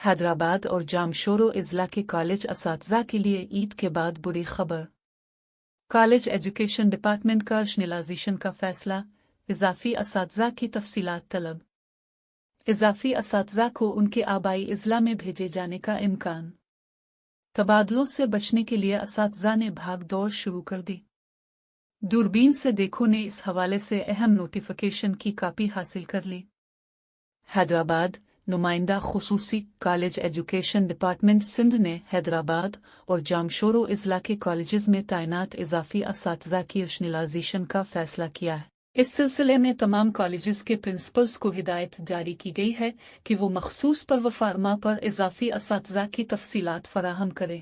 حیدرآباد اور جامشورو اضلاع کے کالج اساتذہ کے لیے عید کے بعد بری خبر۔ کالج ایجوکیشن ڈپارٹمنٹ کا رشنلائزیشن کا فیصلہ، اضافی اساتذہ کی تفصیلات طلب۔ اضافی اساتذہ کو ان کے آبائی اضلاع میں بھیجے جانے کا امکان۔ تبادلوں سے بچنے کے لیے اساتذہ نے بھاگ دوڑ شروع کر دی۔ دوربین سے دیکھو نے اس حوالے سے اہم نوٹیفیکیشن کی کاپی حاصل کر لی۔ حیدرآباد نمائندہ خصوصی کالج ایجوکیشن ڈپارٹمنٹ سندھ نے حیدرآباد اور جامشورو اضلاع کے کالجز میں تعینات اضافی اساتذہ کی رشنلائزیشن کا فیصلہ کیا ہے۔ اس سلسلے میں تمام کالجز کے پرنسپلز کو ہدایت جاری کی گئی ہے کہ وہ مخصوص پروفارما پر اضافی اساتذہ کی تفصیلات فراہم کریں۔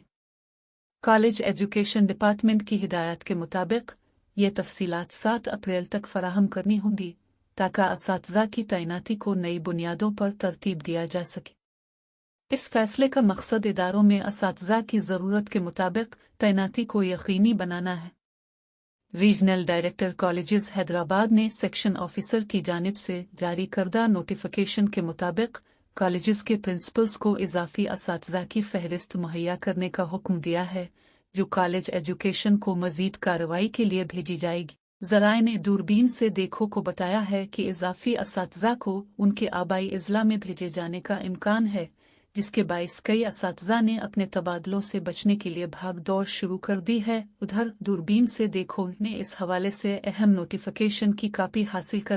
کالج ایجوکیشن ڈپارٹمنٹ کی ہدایات کے مطابق یہ تفصیلات 7 اپریل تک فراہم کرنی ہوں گی تاکہ اساتذہ کی تعیناتی کو نئی بنیادوں پر ترتیب دیا جا سکے۔ اس فیصلے کا مقصد اداروں میں اساتذہ کی ضرورت کے مطابق تعیناتی کو یقینی بنانا ہے۔ ریجنل ڈائریکٹر کالجز حیدرآباد نے سیکشن آفیسر کی جانب سے جاری کردہ نوٹیفیکیشن کے مطابق کالجز کے پرنسپلز کو اضافی اساتذہ کی فہرست مہیا کرنے کا حکم دیا ہے جو کالج ایجوکیشن کو مزید کارروائی کے لیے بھیجی جائے گی۔ ذرائع نے دوربین سے دیکھو کو بتایا ہے کہ اضافی اساتذہ کو ان کے آبائی اضلاع میں بھیجے جانے کا امکان ہے، جس کے باعث کئی اساتذہ نے اپنے تبادلوں سے بچنے کے لیے بھاگ دوڑ شروع کر دی ہے۔ ادھر دوربین سے دیکھو نے اس حوالے سے اہم نوٹیفیکیشن کی کاپی حاصل کر